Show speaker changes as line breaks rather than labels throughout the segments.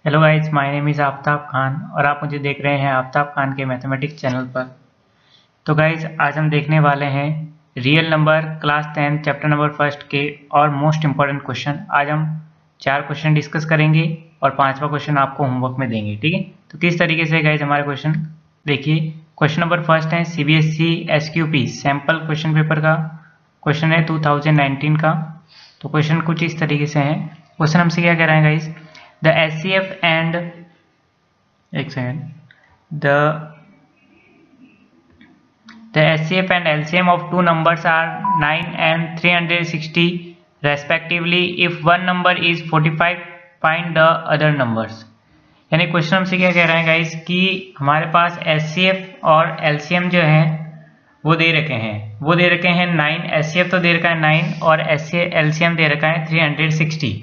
Hello guys, my name is Aftab Khan और आप मुझे देख रहे हैं आफ्ताब खान के मैथमेटिक्स चैनल पर। तो गाइस, आज हम देखने वाले हैं real number class 10 chapter number first के और मोस्ट इम्पॉर्टेंट क्वेश्चन। आज हम 4 क्वेश्चन डिस्कस करेंगे और 5वां क्वेश्चन आपको होमवर्क में देंगे। ठीक है, तो किस तरीके से गाइस हमारे क्वेश्चन देखिए। क्वेश्चन नंबर फर्स्ट है CBSE SQP sample question paper का क्वेश्चन है 2019 का। तो क्वेश्चन कुछ इस तरीके से है। क्वेश्चन हमसे क्या कह रहे हैं guys, the HCF and the HCF and LCM of two numbers are 9 and 360 respectively. If one number is 45, find the other numbers. यानी क्वेश्चन हमसे क्या कह रहे हैं गाइस कि हमारे पास HCF और LCM जो है वो दे रखे हैं 9। HCF तो दे रखा है 9 और LCM दे रखा है 360।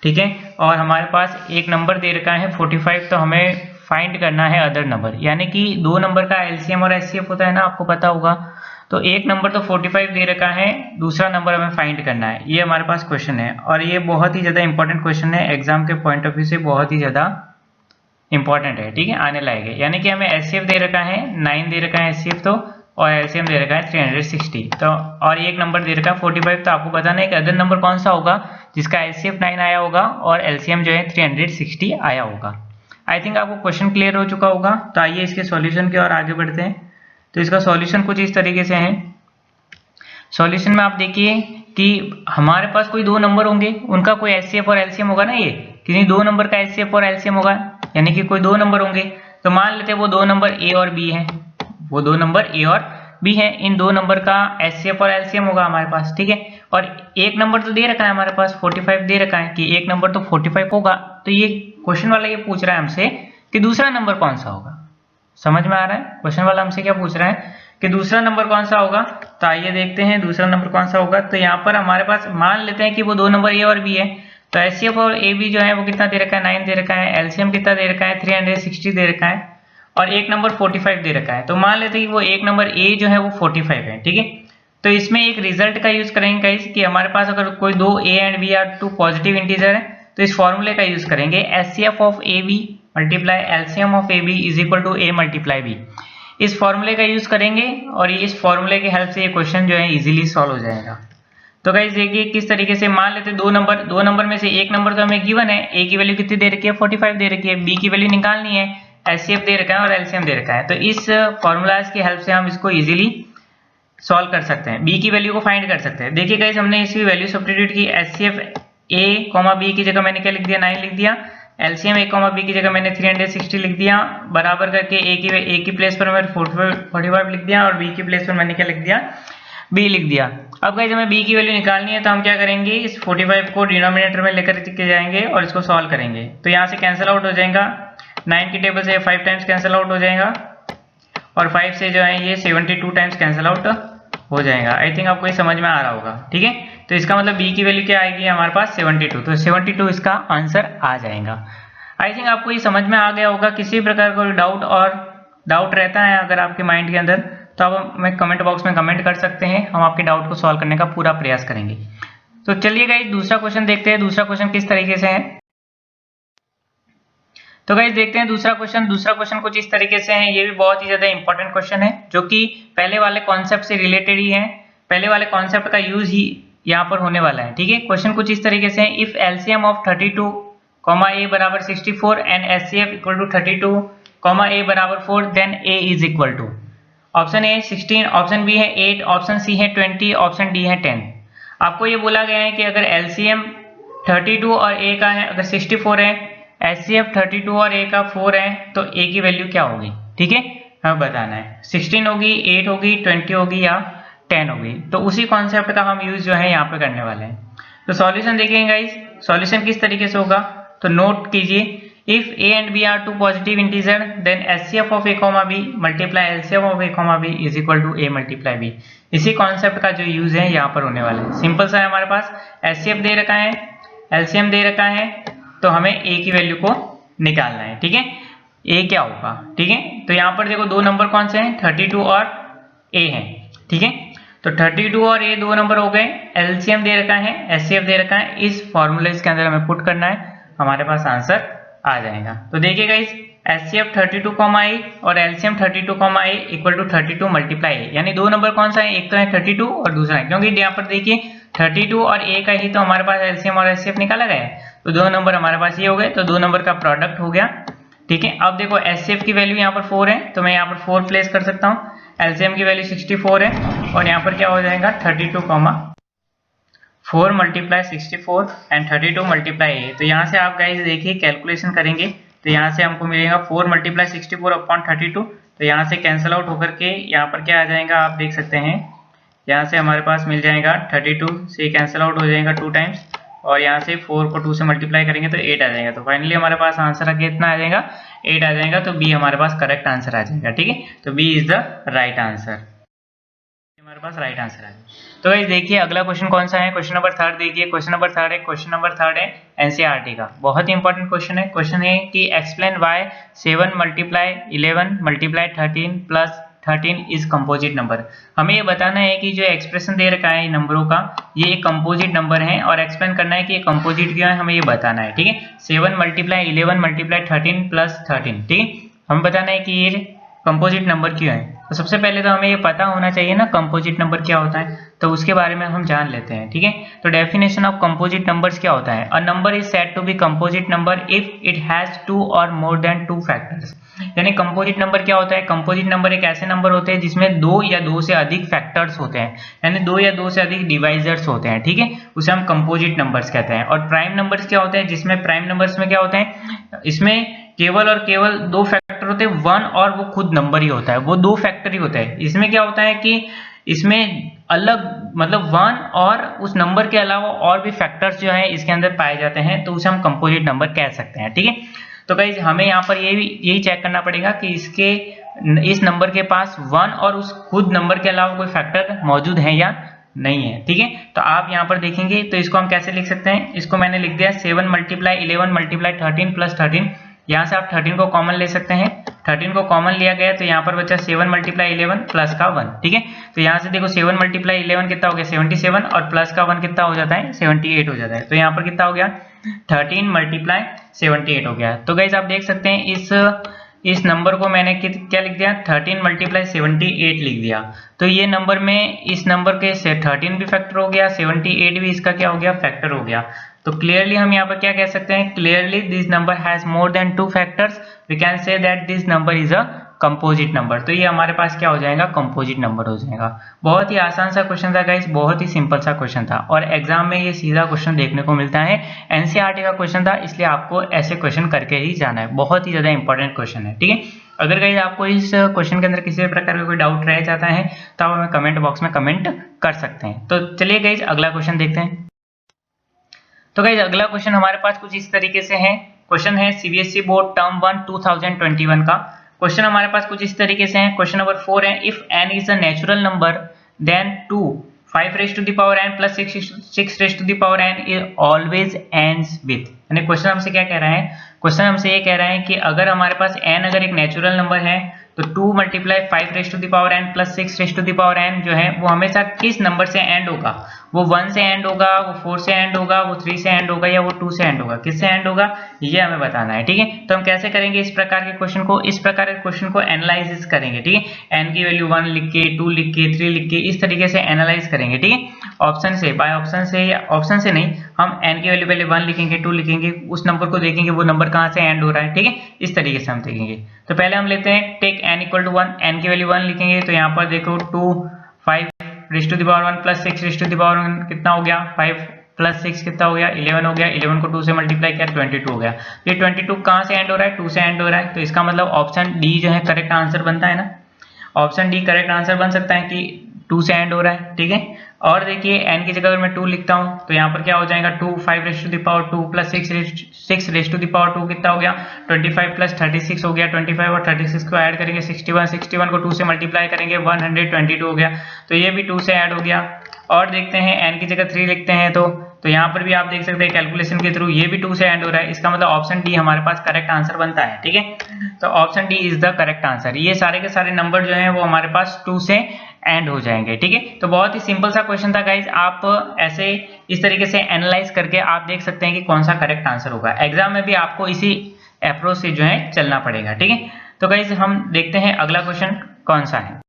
ठीक है, और हमारे पास एक नंबर दे रखा है 45। तो हमें फाइंड करना है अदर नंबर, यानी कि दो नंबर का एलसीएम और एचसीएफ होता है ना, आपको पता होगा। तो एक नंबर तो 45 दे रखा है, दूसरा नंबर हमें फाइंड करना है। ये हमारे पास क्वेश्चन है और ये बहुत ही ज़्यादा इंपॉर्टेंट क्वेश्चन है, एग्जाम के पॉइंट ऑफ व्यू से बहुत ही ज़्यादा इंपॉर्टेंट है। ठीक है, आने लायक है। यानी कि हमें एचसीएफ दे रखा है 9 दे रखा है एचसीएफ तो, और एलसीएम दे रखा है 360 तो, और एक नंबर दे रखा है 45। तो आपको बताना है कि अदर नंबर कौन सा होगा जिसका एचसीएफ 9 आया होगा और एलसीएम जो है 360 आया होगा। आई थिंक आपको क्वेश्चन क्लियर हो चुका होगा। तो आइए इसके सॉल्यूशन की ओर आगे बढ़ते हैं। तो इसका सॉल्यूशन कुछ इस तरीके से है। सॉल्यूशन में आप देखिए कि हमारे पास कोई दो नंबर होंगे, उनका कोई एचसीएफ और एलसीएम होगा ना। ये किसी दो नंबर का एचसीएफ और एलसीएम होगा, यानी कि कोई दो नंबर होंगे। तो मान लेते हैं वो दो नंबर ए और बी हैं, वो दो नंबर ए और बी है। इन दो नंबर का एचसीएफ और एलसीएम होगा हमारे पास। ठीक है, और एक नंबर तो दे रखा है हमारे पास 45 दे रखा है कि एक नंबर तो 45 होगा। तो ये क्वेश्चन वाला ये पूछ रहा है हमसे कि दूसरा नंबर कौन सा होगा। समझ में आ रहा है? क्वेश्चन वाला हमसे क्या पूछ रहा है कि दूसरा नंबर कौन सा होगा। तो आइए देखते हैं दूसरा नंबर कौन सा होगा। तो यहाँ पर हमारे पास मान लेते हैं कि वो दो नंबर ए और बी है। तो एचसीएफ और ए बी जो है वो कितना दे रखा है 9 दे रखा है, एलसीएम कितना दे रखा है 360 दे रखा है, और एक नंबर 45 दे रखा है। तो मान लेते हैं कि वो एक नंबर ए जो है वो 45 है। ठीक है, तो इसमें एक रिजल्ट का यूज करेंगे गाइस कि हमारे पास अगर कोई दो A and B are two positive integer है तो इस फॉर्मूले का यूज करेंगे HCF of A B multiply LCM of A B is equal to A multiply B. इस फॉर्मूले का यूज करेंगे और इस फॉर्मूले की हेल्प से ये क्वेश्चन जो है इजीली सॉल्व हो जाएगा। तो गाइस देखिए किस तरीके से, मान लेते दो नंबर में से एक नंबर तो हमें गिवन है, ए की वैल्यू कितनी दे रखी है 45 दे रखी है, बी की वैल्यू निकालनी है, एचसीएफ दे रखा है और एलसीएम दे रखा है। तो इस फॉर्मूलाज की हेल्प से हम इसको इजीली सॉल्व कर सकते हैं, बी की वैल्यू को फाइंड कर सकते हैं। देखिए गाइस हमने इसकी वैल्यू सब्स्टिट्यूट की, एचसीएफ ए कॉमा बी की जगह मैंने क्या लिख दिया 9 लिख दिया, एलसीएम ए कॉमा बी की जगह मैंने 360 लिख दिया, बराबर करके ए की प्लेस पर मैंने 45 लिख दिया और बी की प्लेस पर मैंने क्या लिख दिया बी लिख दिया। अब गाइस हमें बी की वैल्यू निकालनी है तो हम क्या करेंगे, इस 45 को डिनोमिनेटर में लेकर के जाएंगे और इसको सॉल्व करेंगे। तो यहाँ से कैंसिल आउट हो जाएगा, 9 की टेबल से 5 टाइम्स कैंसिल आउट हो जाएगा और 5 से जो है ये 72 टाइम्स कैंसिल आउट हो जाएगा। आई थिंक आपको ये समझ में आ रहा होगा। ठीक है, तो इसका मतलब बी की वैल्यू क्या आएगी हमारे पास 72। तो 72 इसका आंसर आ जाएगा। आई थिंक आपको ये समझ में आ गया होगा। किसी प्रकार का डाउट रहता है अगर आपके माइंड के अंदर तो आप हमें कमेंट बॉक्स में कमेंट कर सकते हैं, हम आपके डाउट को सॉल्व करने का पूरा प्रयास करेंगे। तो चलिए गाइस दूसरा क्वेश्चन देखते हैं, दूसरा क्वेश्चन किस तरीके से है। तो गाइस देखते हैं दूसरा क्वेश्चन कुछ इस तरीके से है। ये भी बहुत ही ज्यादा इंपॉर्टेंट क्वेश्चन है जो कि पहले वाले कॉन्सेप्ट से रिलेटेड ही है, पहले वाले कॉन्सेप्ट का यूज ही यहाँ पर होने वाला है। ठीक है, क्वेश्चन कुछ इस तरीके से है, इफ एलसीएम ऑफ 32 ए बराबर 64 and HCF equal to 32 A बराबर 4 then A is equal to, option A 16, option B है 8, ऑप्शन सी है 20, ऑप्शन डी है 10। आपको ये बोला गया है कि अगर एलसीएम 32 और ए का है, अगर 64 है, एचसीएफ 32 और ए का 4 है, तो ए की वैल्यू क्या होगी। ठीक है, हमें बताना है 16 होगी, 8 होगी, 20 होगी या 10 होगी। तो उसी कॉन्सेप्ट का हम यूज जो है यहाँ पे करने वाले हैं। तो सॉल्यूशन देखिए गाइस, सॉल्यूशन किस तरीके से होगा। तो नोट कीजिए, if a and b are two positive integer then HCF of a comma b multiply LCM of a comma b is equal to a multiply b। इसी कॉन्सेप्ट का जो यूज है यहाँ पर होने वाला है। सिंपल सा है, हमारे पास HCF दे रखा है, LCM दे रखा है, तो हमें a की वैल्यू को निकालना है। ठीक है, a क्या होगा। ठीक है, तो यहाँ पर देखो दो नंबर कौन से हैं 32 और a हैं। ठीक है, तो 32 और a दो नंबर हो गए, LCM दे रखा है, HCF दे रखा है, इस फॉर्मूले के अंदर हमें पुट करना है, हमारे पास आंसर आ जाएगा। तो देखिए गाइस HCF 32, और LCM 32, equal to 32 multiply A, यानी दो नंबर कौन सा है, एक तो है 32 और दूसरा है, क्योंकि यहाँ पर देखिए 32 और A का ही तो हमारे पास LCM और HCF निकाला गया है, तो दो नंबर हमारे पास ये हो गए, तो दो नंबर का प्रोडक्ट हो गया। ठीक है, अब देखो HCF की वैल्यू यहाँ पर 4 है, तो मैं यहाँ पर 4 प्लेस कर सकता हूँ, LCM की वैल्यू 64 है, और यहाँ पर क्या हो जाएगा 32, 4 मल्टीप्लाई 64 एंड 32 मल्टीप्लाई A। तो यहाँ से आप गाइस देखिए कैलकुलेशन करेंगे तो यहाँ से हमको मिलेगा 4 मल्टीप्लाई 64 अपॉन 32, तो यहाँ से कैंसिल आउट होकर के यहाँ पर क्या आ जाएगा आप देख सकते हैं, यहाँ से हमारे पास मिल जाएगा 32 से कैंसिल आउट हो जाएगा 2 टाइम्स, और यहाँ से 4 को 2 से मल्टीप्लाई करेंगे तो 8 आ जाएगा। तो फाइनली हमारे पास आंसर कितना आ जाएगा, 8 आ जाएगा, तो बी हमारे पास करेक्ट आंसर आ जाएगा। ठीक है, तो B is the right answer, हमारे पास राइट आंसर है। तो गाइस देखिए अगला क्वेश्चन कौन सा है, क्वेश्चन नंबर 3 देखिए, क्वेश्चन नंबर 3 है एनसीईआरटी का, बहुत ही इंपॉर्टेंट क्वेश्चन है। क्वेश्चन है कि explain why 7 multiply 11 multiply 13 plus 13 is composite number. हमें ये बताना है कि जो एक्सप्रेशन दे रखा है नंबरों का, ये एक कंपोजिट नंबर है, और एक्सप्लेन करना है कि ये कंपोजिट क्यों है, हमें ये बताना है। ठीक है, 7 मल्टीप्लाई 11 मल्टीप्लाई 13 प्लस 13, ठीक है, हमें बताना है कि ये कंपोजिट नंबर क्यों है। तो सबसे पहले तो हमें ये पता होना चाहिए ना कंपोजिट नंबर क्या होता है, तो उसके बारे में हम जान लेते हैं। ठीक है, तो डेफिनेशन ऑफ कंपोजिट नंबर्स क्या होता है, a number is said to be composite number if it has 2 और मोर देन 2 फैक्टर्स। यानी कंपोजिट नंबर क्या होता है, कंपोजिट नंबर एक ऐसे नंबर होते हैं जिसमें 2 या 2 से अधिक फैक्टर्स होते हैं, यानी 2 या 2 से अधिक डिवाइजर्स होते हैं। ठीक है, उसे हम कंपोजिट नंबर्स कहते हैं। और प्राइम नंबर्स क्या होते हैं, जिसमें प्राइम नंबर्स में क्या होते हैं, इसमें केवल और केवल 2 फैक्टर होते हैं, 1 और वो खुद नंबर ही होता है, वो 2 फैक्टर ही होता है। इसमें क्या होता है कि इसमें अलग मतलब 1 और उस नंबर के अलावा और भी फैक्टर्स जो है इसके अंदर पाए जाते हैं, तो उसे हम कंपोजिट नंबर कह सकते हैं। ठीक है, तो गाइस हमें यहाँ पर यही चेक करना पड़ेगा कि इस नंबर के पास 1 और उस खुद नंबर के अलावा कोई फैक्टर मौजूद है या नहीं है। ठीक है, तो आप यहाँ पर देखेंगे तो इसको हम कैसे लिख सकते हैं, इसको मैंने लिख दिया 7 मल्टीप्लाई 11 मल्टीप्लाई 13 प्लस 13। यहाँ से आप 13 को कॉमन ले सकते हैं, 13 को कॉमन लिया गया तो यहाँ पर बचा 7 मल्टीप्लाई 11 प्लस का 1। ठीक है, तो यहाँ से देखो 7 मल्टीप्लाई 11 कितना हो गया 77, और प्लस का 1 कितना हो जाता है 78 हो जाता है। तो यहाँ पर कितना हो गया 13 मल्टीप्लाई 78 हो गया। तो गाइस आप देख सकते हैं इस नंबर को मैंने क्या लिख दिया 13 मल्टीप्लाई 78 लिख दिया। तो ये नंबर में इस नंबर के 13 भी फैक्टर हो गया, 78 भी इसका क्या हो गया फैक्टर हो गया। तो क्लियरली हम यहाँ पर क्या कह सकते हैं, clearly this number has more than 2 factors, we can say that this number is a composite number. तो ये हमारे पास क्या हो जाएगा कंपोजिट नंबर हो जाएगा। बहुत ही आसान सा क्वेश्चन था गाइस, बहुत ही सिंपल सा क्वेश्चन था, और एग्जाम में ये सीधा क्वेश्चन देखने को मिलता है। एनसीईआरटी का क्वेश्चन था, इसलिए आपको ऐसे क्वेश्चन करके ही जाना है, बहुत ही ज्यादा इंपॉर्टेंट क्वेश्चन है। ठीक है, अगर गाइस आपको इस क्वेश्चन के अंदर किसी भी प्रकार का कोई डाउट रह जाता है तो आप हमें कमेंट बॉक्स में कमेंट कर सकते हैं। तो चलिए गाइस अगला क्वेश्चन देखते हैं। तो गाइस अगला क्वेश्चन हमारे पास कुछ इस तरीके से है, क्वेश्चन है सीबीएसई बोर्ड टर्म 1 2021 का। क्वेश्चन हमारे पास कुछ इस तरीके से है, क्वेश्चन नंबर 4 है, if n is a natural number then 2 5 raised to the power n plus 6 raised to the power n is always ends with। यानी क्वेश्चन हमसे क्या कह रहा है, क्वेश्चन हमसे ये कह रहा है कि अगर हमारे पास n अगर एक नेचुरल नंबर है तो 2 multiply 5 raised to the power n plus 6 raised to the power n जो है वो हमेशा किस नंबर से एंड होगा, वो 1 से एंड होगा, वो 4 से एंड होगा, वो 3 से एंड होगा, या वो 2 से एंड होगा, किससे एंड होगा ये हमें बताना है। ठीक है, तो हम कैसे करेंगे इस प्रकार के क्वेश्चन को, इस प्रकार के क्वेश्चन को एनालाइसिस करेंगे। ठीक है, n की वैल्यू 1 लिख के 2 लिख के 3 लिख के इस तरीके से एनालाइज करेंगे। ठीक है, ऑप्शन से बाय ऑप्शन से, या ऑप्शन से नहीं, हम n की वैल्यू पहले 1 लिखेंगे 2 लिखेंगे, उस नंबर को देखेंगे वो नंबर कहाँ से एंड हो रहा है। ठीक है, इस तरीके से हम देखेंगे। तो पहले हम लेते हैं take n equal to 1, n की वैल्यू 1 लिखेंगे तो यहाँ पर देखो 2 5 raised to the power 1 plus 6 raised to the power 1 कितना हो गया 5 प्लस 6 कितना हो गया 11 हो गया, 11 को 2 से मल्टीप्लाई किया 22 हो गया। ये 22 कहाँ से एंड हो रहा है 2 से एंड हो रहा है, तो इसका मतलब ऑप्शन डी जो है करेक्ट आंसर बनता है ना, ऑप्शन डी करेक्ट आंसर बन सकता है कि 2 से एंड हो रहा है। ठीक है, और देखिए n की जगह अगर मैं 2 लिखता हूं तो यहाँ पर क्या हो जाएगा 2 5 raised to the power 2 plus 6 raised to the power 2 कितना हो गया 25 प्लस 36 हो गया, 25 और 36 को ऐड करेंगे 61 को 2 से मल्टीप्लाई करेंगे 122 हो गया, तो ये भी 2 से ऐड हो गया। और देखते हैं n की जगह 3 लिखते हैं तो यहाँ पर भी आप देख सकते हैं कैलकुलेशन के थ्रू ये भी 2 से एंड हो रहा है, इसका मतलब ऑप्शन डी हमारे पास करेक्ट आंसर बनता है। ठीक है, तो option D is the correct answer. ये सारे के सारे नंबर जो हैं वो हमारे पास 2 से एंड हो जाएंगे। ठीक है, तो बहुत ही सिंपल सा क्वेश्चन था गाइज, आप ऐसे इस तरीके से एनालाइज करके आप देख सकते हैं कि कौन सा करेक्ट आंसर होगा। एग्जाम में भी आपको इसी अप्रोच से जो है चलना पड़ेगा। ठीक है, तो गाइस हम देखते हैं अगला क्वेश्चन कौन सा है।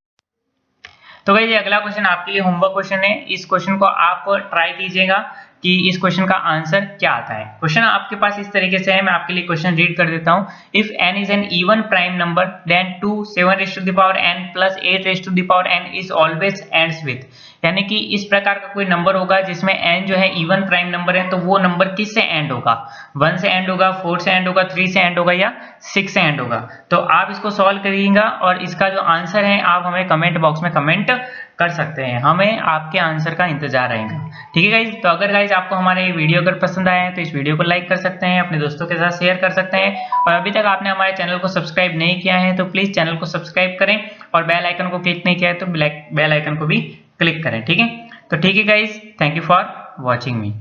तो गाइस ये अगला क्वेश्चन आपके लिए होमवर्क क्वेश्चन है। इस क्वेश्चन को आप ट्राई कीजिएगा कि इस क्वेश्चन का आंसर क्या आता है। क्वेश्चन आपके पास इस तरीके से है, मैं आपके लिए क्वेश्चन रीड कर देता हूं। If n is an even prime number then 2 7 raised to the power n plus 8 raised to the power n is always ends with, यानी कि इस प्रकार का कोई नंबर होगा जिसमें n जो है इवन प्राइम नंबर है, तो वो नंबर किस से एंड होगा? 1 से एंड होगा, 4 से एंड होगा, 3 से एंड होगा या 6 से एंड होगा। तो आप इसको सॉल्व करिएगा और इसका जो आंसर है आप हमें कमेंट बॉक्स में कमेंट कर सकते हैं। हमें आपके आंसर का इंतजार रहेगा। ठीक है गाइज, तो अगर गाइज आपको हमारा ये वीडियो अगर पसंद आया है तो इस वीडियो को लाइक कर सकते हैं, अपने दोस्तों के साथ शेयर कर सकते हैं, और अभी तक आपने हमारे चैनल को सब्सक्राइब नहीं किया है तो प्लीज चैनल को सब्सक्राइब करें, और बेल आइकन को क्लिक नहीं किया है तो बेल आइकन को भी क्लिक करें। ठीक है, तो ठीक है guys, thank you for watching me.